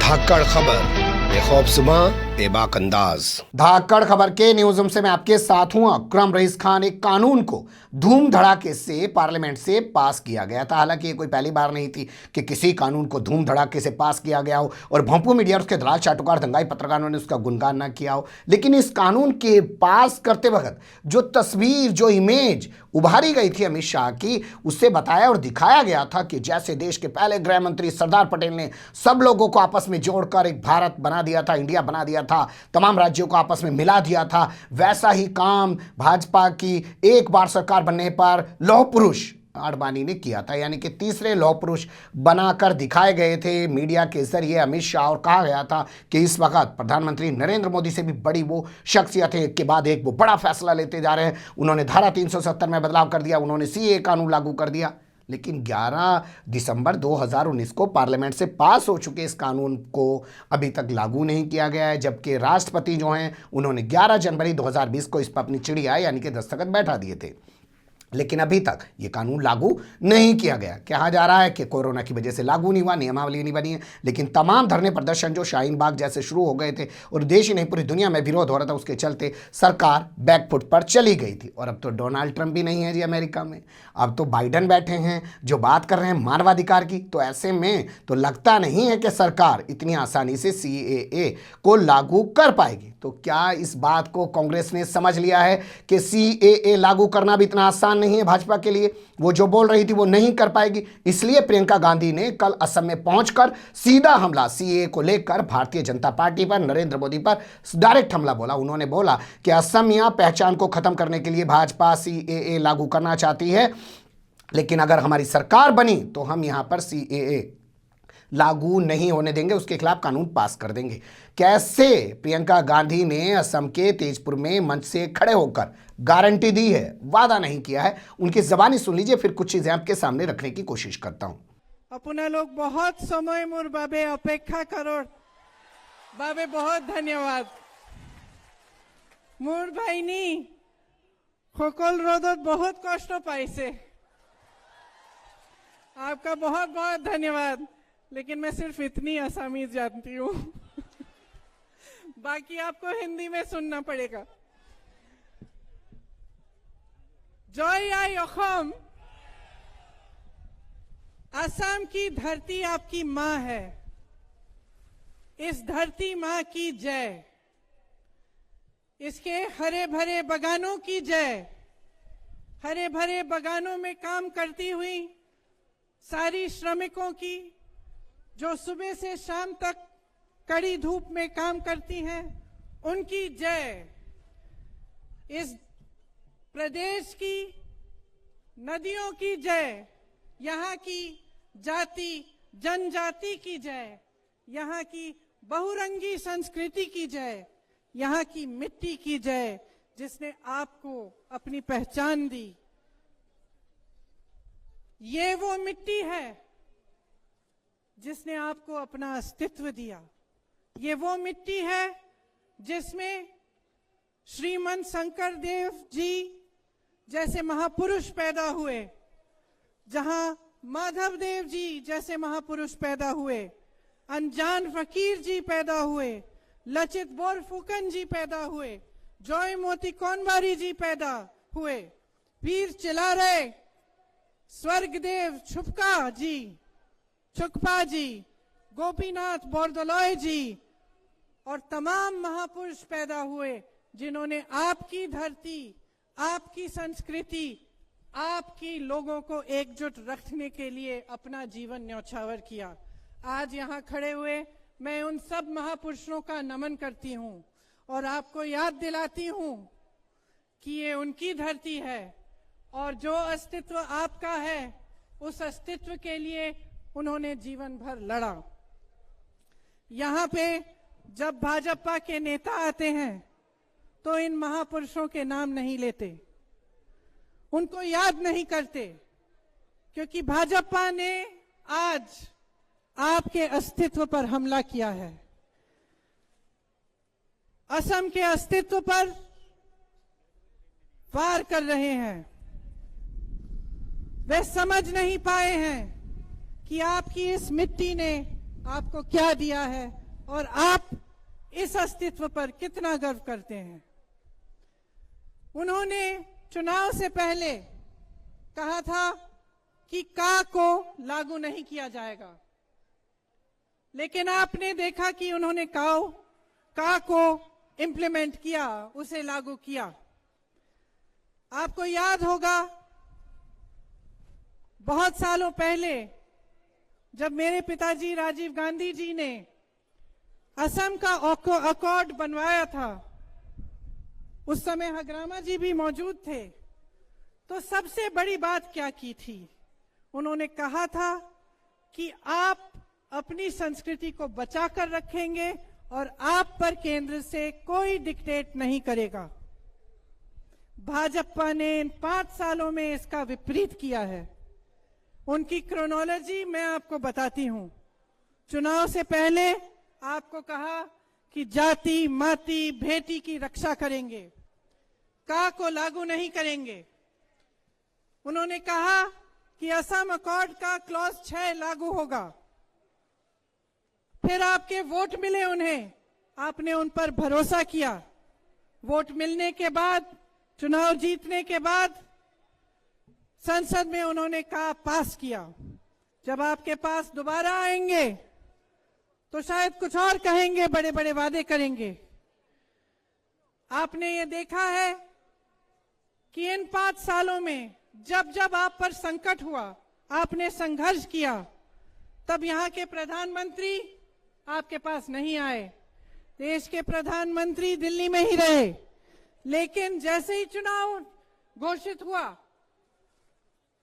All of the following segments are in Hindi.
धाकड़ खबर, बेखौफ सुबह बेबाक अंदाज। धाकड़ खबर के न्यूज रूम से मैं आपके साथ हूं अकरम रईस खान। एक कानून को धूम धड़ाके से पार्लियामेंट से पास किया गया था। हालांकि ये कोई पहली बार नहीं थी कि किसी कानून को धूम धड़ाके से पास किया गया हो और भोंपू मीडिया और उसके दलाल चाटुकार दंगाई पत्रकारों ने उसका गुणगान ना किया हो। लेकिन इस कानून के पास करते वक्त जो तस्वीर, जो इमेज उभारी गई थी अमित शाह की, उससे बताया और दिखाया गया था कि जैसे देश के पहले गृह मंत्री सरदार पटेल ने सब लोगों को आपस में जोड़कर एक भारत बना दिया था, इंडिया बना दिया था, तमाम राज्यों को आपस में मिला दिया था, वैसा ही काम भाजपा की एक बार सरकार बनने पर लौह पुरुष आडवाणी ने किया था। यानी कि तीसरे लौह पुरुष बनाकर दिखाए गए थे मीडिया के जरिए अमित शाह। और कहा गया था कि इस वक्त प्रधानमंत्री नरेंद्र मोदी से भी बड़ी वो शख्सियत है, एक के बाद एक वो बड़ा फैसला लेते जा रहे हैं। उन्होंने धारा 370 में बदलाव कर दिया, उन्होंने सीए कानून लागू कर दिया। लेकिन 11 दिसंबर 2019 को पार्लियामेंट से पास हो चुके इस कानून को अभी तक लागू नहीं किया गया है, जबकि राष्ट्रपति जो हैं उन्होंने 11 जनवरी 2020 को इस पर अपनी चिड़िया यानी कि दस्तखत बैठा दिए थे। लेकिन अभी तक ये कानून लागू नहीं किया गया। कहा जा रहा है कि कोरोना की वजह से लागू नहीं हुआ, नियमावली नहीं बनी है। लेकिन तमाम धरने प्रदर्शन जो शाहीन बाग जैसे शुरू हो गए थे और देश ही नहीं पूरी दुनिया में विरोध हो रहा था, उसके चलते सरकार बैकफुट पर चली गई थी। और अब तो डोनाल्ड ट्रंप भी नहीं है जी अमेरिका में, अब तो बाइडन बैठे हैं जो बात कर रहे हैं मानवाधिकार की। तो ऐसे में तो लगता नहीं है कि सरकार इतनी आसानी से सीएए को लागू कर पाएगी। तो क्या इस बात को कांग्रेस ने समझ लिया है कि सीएए लागू करना भी इतना आसान नहीं है भाजपा के लिए? वो जो बोल रही थी वो नहीं कर पाएगी। इसलिए प्रियंका गांधी ने कल असम में पहुंचकर सीधा हमला सीएए को लेकर भारतीय जनता पार्टी पर, नरेंद्र मोदी पर डायरेक्ट हमला बोला। उन्होंने बोला कि असमिया पहचान को खत्म करने के लिए भाजपा सीएए लागू करना चाहती है, लेकिन अगर हमारी सरकार बनी तो हम यहां पर सीएए लागू नहीं होने देंगे, उसके खिलाफ कानून पास कर देंगे। कैसे प्रियंका गांधी ने असम के तेजपुर में मंच से खड़े होकर गारंटी दी है, वादा नहीं किया है, उनकी जबानी सुन लीजिए, फिर कुछ चीजें आपके सामने रखने की कोशिश करता हूं। अपना लोग बहुत समय मोर बाबे अपेक्षा करोड़ बाबे बहुत धन्यवाद मोर भाई नी खोकल रोदत बहुत कष्ट पाइसे, आपका बहुत बहुत धन्यवाद। लेकिन मैं सिर्फ इतनी आसामी जानती हूँ बाकी आपको हिंदी में सुनना पड़ेगा। जय आई असम, असम की धरती आपकी माँ है, इस धरती माँ की जय, इसके हरे भरे बगानों की जय, हरे भरे बगानों में काम करती हुई सारी श्रमिकों की, जो सुबह से शाम तक कड़ी धूप में काम करती हैं, उनकी जय, इस प्रदेश की नदियों की जय, यहाँ की जाति जनजाति की जय, यहाँ की बहुरंगी संस्कृति की जय, यहाँ की मिट्टी की जय, जिसने आपको अपनी पहचान दी। ये वो मिट्टी है जिसने आपको अपना अस्तित्व दिया। ये वो मिट्टी है जिसमें श्रीमंत शंकर देव जी जैसे महापुरुष पैदा हुए, जहां माधव देव जी जैसे महापुरुष पैदा हुए, अनजान फकीर जी पैदा हुए, लचित बोरफुकन जी पैदा हुए, जॉय मोती कौनबारी जी पैदा हुए, वीर चिलारे स्वर्गदेव छुकपा जी, गोपीनाथ बोरदोलोई जी और तमाम महापुरुष पैदा हुए, जिन्होंने आपकी धरती, आपकी संस्कृति, आपकी लोगों को एकजुट रखने के लिए अपना जीवन न्यौछावर किया। आज यहाँ खड़े हुए मैं उन सब महापुरुषों का नमन करती हूँ और आपको याद दिलाती हूँ कि ये उनकी धरती है और जो अस्तित्व आपका है, उस अस्तित्व के लिए उन्होंने जीवन भर लड़ा। यहाँ पे जब भाजपा के नेता आते हैं तो इन महापुरुषों के नाम नहीं लेते, उनको याद नहीं करते, क्योंकि भाजपा ने आज आपके अस्तित्व पर हमला किया है, असम के अस्तित्व पर वार कर रहे हैं। वे समझ नहीं पाए हैं कि आपकी इस मिट्टी ने आपको क्या दिया है और आप इस अस्तित्व पर कितना गर्व करते हैं। उन्होंने चुनाव से पहले कहा था कि का को लागू नहीं किया जाएगा, लेकिन आपने देखा कि उन्होंने का को इंप्लीमेंट किया, उसे लागू किया। आपको याद होगा बहुत सालों पहले जब मेरे पिताजी राजीव गांधी जी ने असम का अकॉर्ड बनवाया था, उस समय हग्रामा जी भी मौजूद थे, तो सबसे बड़ी बात क्या की थी? उन्होंने कहा था कि आप अपनी संस्कृति को बचाकर रखेंगे और आप पर केंद्र से कोई डिक्टेट नहीं करेगा। भाजपा ने इन 5 सालों में इसका विपरीत किया है। उनकी क्रोनोलॉजी मैं आपको बताती हूं। चुनाव से पहले आपको कहा कि जाति माती भेटी की रक्षा करेंगे, का को लागू नहीं करेंगे। उन्होंने कहा कि असम अकॉर्ड का क्लॉज 6 लागू होगा। फिर आपके वोट मिले उन्हें, आपने उन पर भरोसा किया। वोट मिलने के बाद, चुनाव जीतने के बाद संसद में उन्होंने कहा पास किया। जब आपके पास दोबारा आएंगे तो शायद कुछ और कहेंगे, बड़े बड़े वादे करेंगे। आपने ये देखा है कि इन 5 सालों में जब जब आप पर संकट हुआ, आपने संघर्ष किया, तब यहाँ के प्रधानमंत्री आपके पास नहीं आए। देश के प्रधानमंत्री दिल्ली में ही रहे। लेकिन जैसे ही चुनाव घोषित हुआ,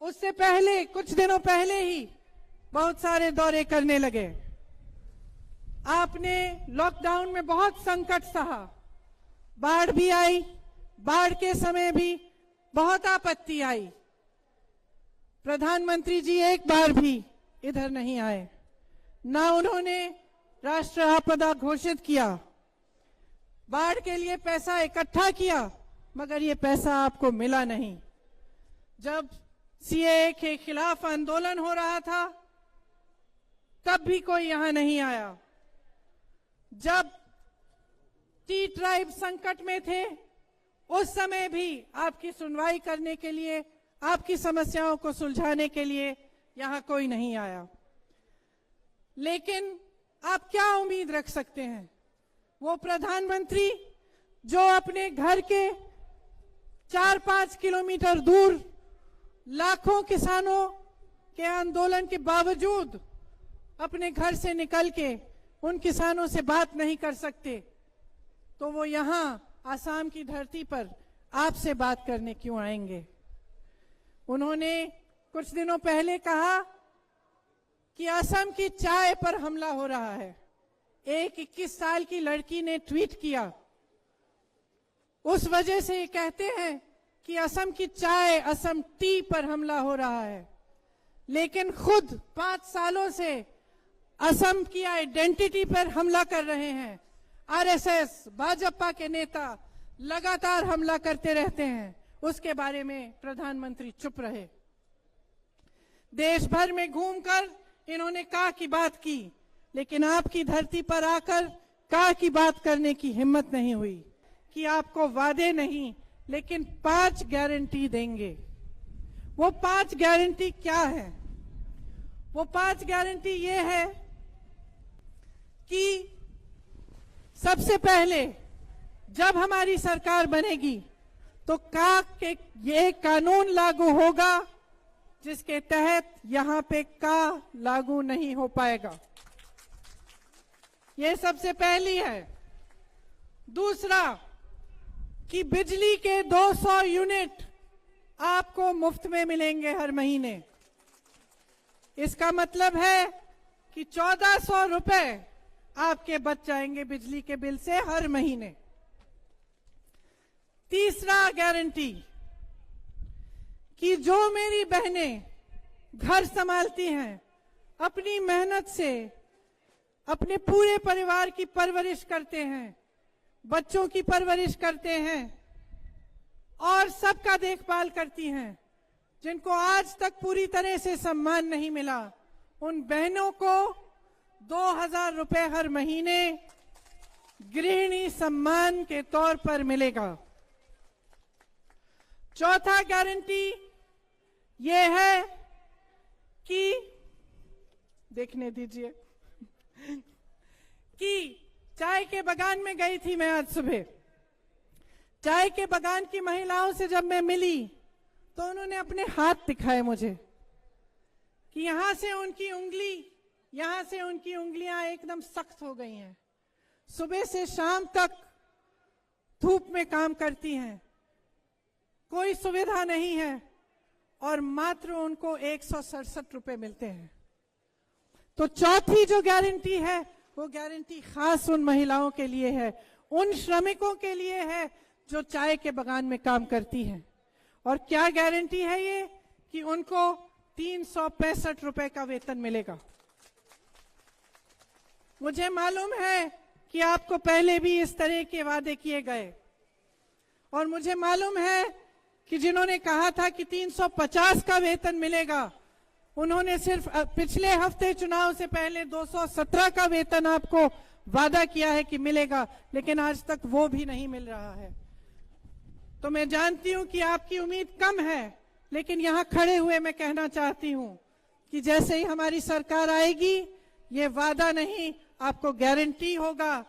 उससे पहले कुछ दिनों पहले ही बहुत सारे दौरे करने लगे। आपने लॉकडाउन में बहुत संकट सहा, बाढ़ भी आई, बाढ़ के समय भी बहुत आपत्ति आई। प्रधानमंत्री जी एक बार भी इधर नहीं आए, ना उन्होंने राष्ट्र आपदा घोषित किया। बाढ़ के लिए पैसा इकट्ठा किया, मगर ये पैसा आपको मिला नहीं। जब सीएए के खिलाफ आंदोलन हो रहा था, तब भी कोई यहां नहीं आया। जब टी ट्राइब संकट में थे, उस समय भी आपकी सुनवाई करने के लिए, आपकी समस्याओं को सुलझाने के लिए यहां कोई नहीं आया। लेकिन आप क्या उम्मीद रख सकते हैं? वो प्रधानमंत्री जो अपने घर के 4-5 किलोमीटर दूर लाखों किसानों के आंदोलन के बावजूद अपने घर से निकल के उन किसानों से बात नहीं कर सकते, तो वो यहां आसाम की धरती पर आपसे बात करने क्यों आएंगे? उन्होंने कुछ दिनों पहले कहा कि असम की चाय पर हमला हो रहा है। एक 21 साल की लड़की ने ट्वीट किया, उस वजह से ये कहते हैं कि असम की चाय, असम टी पर हमला हो रहा है। लेकिन खुद 5 सालों से असम की आइडेंटिटी पर हमला कर रहे हैं। आरएसएस, भाजपा के नेता लगातार हमला करते रहते हैं। उसके बारे में प्रधानमंत्री चुप रहे। देश भर में घूमकर इन्होंने का की बात की, लेकिन आपकी धरती पर आकर का की बात करने की हिम्मत नहीं हुई कि आपको वादे नहीं, लेकिन 5 गारंटी देंगे। वो 5 गारंटी क्या है? वो 5 गारंटी ये है कि सबसे पहले जब हमारी सरकार बनेगी तो का के ये कानून लागू होगा जिसके तहत यहां पे का लागू नहीं हो पाएगा। ये सबसे पहली है। दूसरा कि बिजली के 200 यूनिट आपको मुफ्त में मिलेंगे हर महीने। इसका मतलब है कि 1400 रुपए आपके बच जाएंगे बिजली के बिल से हर महीने। तीसरा गारंटी कि जो मेरी बहनें घर संभालती हैं, अपनी मेहनत से अपने पूरे परिवार की परवरिश करते हैं, बच्चों की परवरिश करते हैं और सबका देखभाल करती हैं, जिनको आज तक पूरी तरह से सम्मान नहीं मिला, उन बहनों को 2,000 रुपए हर महीने गृहिणी सम्मान के तौर पर मिलेगा। चौथा गारंटी ये है कि देखने दीजिए कि चाय के बागान में गई थी मैं आज सुबह। चाय के बागान की महिलाओं से जब मैं मिली तो उन्होंने अपने हाथ दिखाए मुझे कि यहां से उनकी उंगलियां एकदम सख्त हो गई हैं। सुबह से शाम तक धूप में काम करती हैं, कोई सुविधा नहीं है और मात्र उनको 167 रुपए मिलते हैं। तो चौथी जो गारंटी है वो गारंटी खास उन महिलाओं के लिए है, उन श्रमिकों के लिए है जो चाय के बागान में काम करती हैं। और क्या गारंटी है ये कि उनको 365 रुपए का वेतन मिलेगा। मुझे मालूम है कि आपको पहले भी इस तरह के वादे किए गए और मुझे मालूम है कि जिन्होंने कहा था कि 350 का वेतन मिलेगा उन्होंने सिर्फ पिछले हफ्ते चुनाव से पहले 217 का वेतन आपको वादा किया है कि मिलेगा, लेकिन आज तक वो भी नहीं मिल रहा है। तो मैं जानती हूं कि आपकी उम्मीद कम है, लेकिन यहां खड़े हुए मैं कहना चाहती हूं कि जैसे ही हमारी सरकार आएगी ये वादा नहीं आपको गारंटी होगा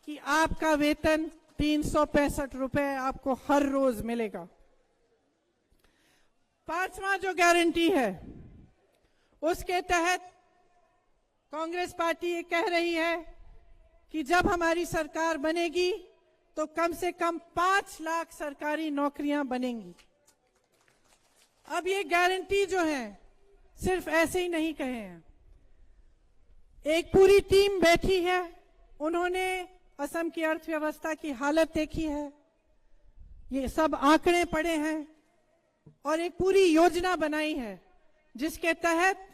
कि आपका वेतन 365 रुपए आपको हर रोज मिलेगा। पांचवा जो गारंटी है उसके तहत कांग्रेस पार्टी ये कह रही है कि जब हमारी सरकार बनेगी तो कम से कम 5 लाख सरकारी नौकरियां बनेंगी। अब ये गारंटी जो है सिर्फ ऐसे ही नहीं कहे हैं, एक पूरी टीम बैठी है, उन्होंने असम की अर्थव्यवस्था की हालत देखी है, ये सब आंकड़े पड़े हैं और एक पूरी योजना बनाई है जिसके तहत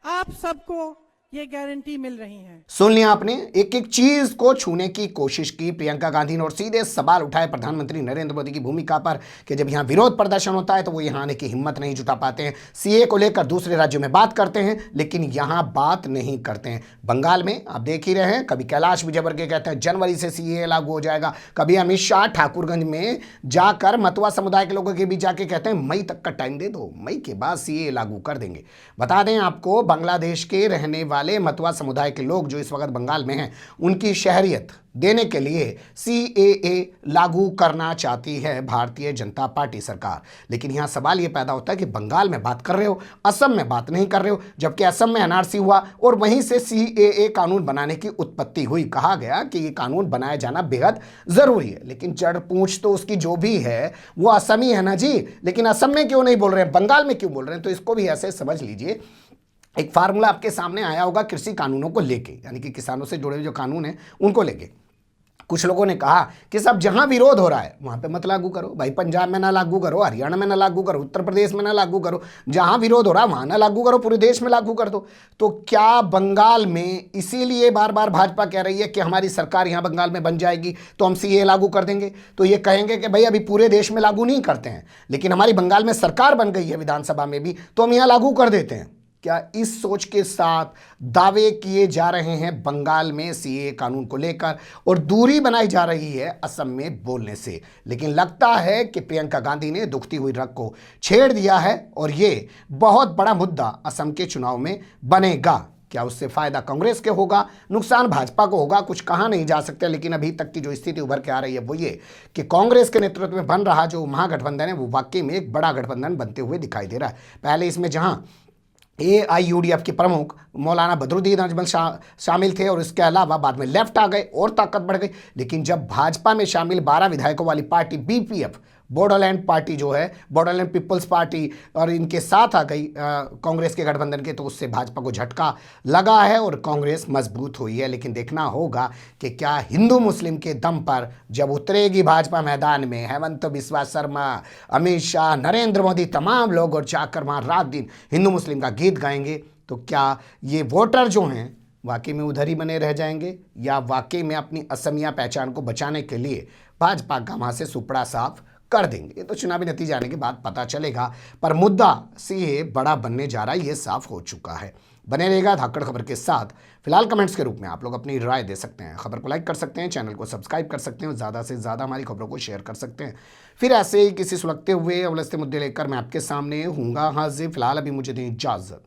आप सबको ये गारंटी मिल रही है। सुन लिया आपने, एक एक चीज को छूने की कोशिश की प्रियंका गांधी ने और सीधे सवाल उठाए प्रधानमंत्री नरेंद्र मोदी की भूमिका पर कि जब यहां विरोध प्रदर्शन होता है तो वो यहां आने की हिम्मत नहीं जुटा पाते हैं। सीए को लेकर दूसरे राज्यों में बात करते हैं लेकिन यहां बात नहीं करते हैं। बंगाल में आप देख ही रहे हैं, कभी कैलाश विजयवर्गीय कहते हैं जनवरी से सीए लागू हो जाएगा, कभी अमित शाह ठाकुरगंज में जाकर मतुआ समुदाय के लोगों के बीच जाके कहते हैं मई तक का टाइम दे दो, मई के बाद सीए लागू कर देंगे। बता दें आपको, बांग्लादेश के रहने वाले मतुआ समुदाय के लोग जो इस वक्त बंगाल में हैं उनकी शहरियत देने के लिए सीएए लागू करना चाहती है भारतीय जनता पार्टी सरकार। लेकिन यहां सवाल यह पैदा होता है कि बंगाल में बात कर रहे हो, असम में बात नहीं कर रहे हो, जबकि असम में एनआरसी हुआ और वहीं से सीएए कानून बनाने की उत्पत्ति हुई। कहा गया कि यह कानून बनाया जाना बेहद जरूरी है, लेकिन जड़ पूंछ तो उसकी जो भी है वो असमी है ना जी। लेकिन असम में क्यों नहीं बोल रहे हैं, बंगाल में क्यों बोल रहे हैं? तो इसको भी ऐसे समझ लीजिए, एक फार्मूला आपके सामने आया होगा कृषि कानूनों को लेके, यानी कि किसानों से जुड़े हुए जो कानून हैं उनको लेके। कुछ लोगों ने कहा कि सब जहां विरोध हो रहा है वहां पे मत लागू करो भाई, पंजाब में ना लागू करो, हरियाणा में ना लागू करो, उत्तर प्रदेश में ना लागू करो, जहां विरोध हो रहा है वहां ना लागू करो, पूरे देश में लागू कर दो। तो क्या बंगाल में इसीलिए बार बार भाजपा कह रही है कि हमारी सरकार यहां बंगाल में बन जाएगी तो हम सीए लागू कर देंगे? तो ये कहेंगे कि भाई अभी पूरे देश में लागू नहीं करते हैं, लेकिन हमारी बंगाल में सरकार बन गई है विधानसभा में भी तो हम यहां लागू कर देते हैं। क्या इस सोच के साथ दावे किए जा रहे हैं बंगाल में सीए कानून को लेकर और दूरी बनाई जा रही है असम में बोलने से? लेकिन लगता है कि प्रियंका गांधी ने दुखती हुई रग को छेड़ दिया है और ये बहुत बड़ा मुद्दा असम के चुनाव में बनेगा। क्या उससे फायदा कांग्रेस के होगा, नुकसान भाजपा को होगा, कुछ कहा नहीं जा सकता। लेकिन अभी तक की जो स्थिति उभर के आ रही है वो ये कि कांग्रेस के नेतृत्व में बन रहा जो महागठबंधन है वो वाकई में एक बड़ा गठबंधन बनते हुए दिखाई दे रहा है। पहले इसमें जहां AIUDF के प्रमुख मौलाना बदरुद्दीन अजमल शामिल थे और इसके अलावा बाद में लेफ्ट आ गए और ताकत बढ़ गई। लेकिन जब भाजपा में शामिल 12 विधायकों वाली पार्टी BPF, बोडोलैंड पार्टी जो है, बोडोलैंड पीपल्स पार्टी, और इनके साथ आ गई कांग्रेस के गठबंधन के, तो उससे भाजपा को झटका लगा है और कांग्रेस मजबूत हुई है। लेकिन देखना होगा कि क्या हिंदू मुस्लिम के दम पर जब उतरेगी भाजपा मैदान में, हेमंत बिस्वा शर्मा, अमित शाह, नरेंद्र मोदी, तमाम लोग और जाकर वहाँ रात दिन हिंदू मुस्लिम का गीत गाएंगे, तो क्या ये वोटर जो हैं वाकई में उधर ही बने रह जाएंगे या वाकई में अपनी असमिया पहचान को बचाने के लिए भाजपा का वहाँ से सुपड़ा साफ कर देंगे? ये तो चुनावी नतीजे आने के बाद पता चलेगा, पर मुद्दा सीए बड़ा बनने जा रहा है, ये साफ हो चुका है। बने रहेगा धाकड़ खबर के साथ। फिलहाल कमेंट्स के रूप में आप लोग अपनी राय दे सकते हैं, खबर को लाइक कर सकते हैं, चैनल को सब्सक्राइब कर सकते हैं और ज़्यादा से ज़्यादा हमारी खबरों को शेयर कर सकते हैं। फिर ऐसे ही किसी सुलगते हुए उलझते मुद्दे लेकर मैं आपके सामने हूँगा हाजिर। फिलहाल अभी मुझे दें इजाज़त।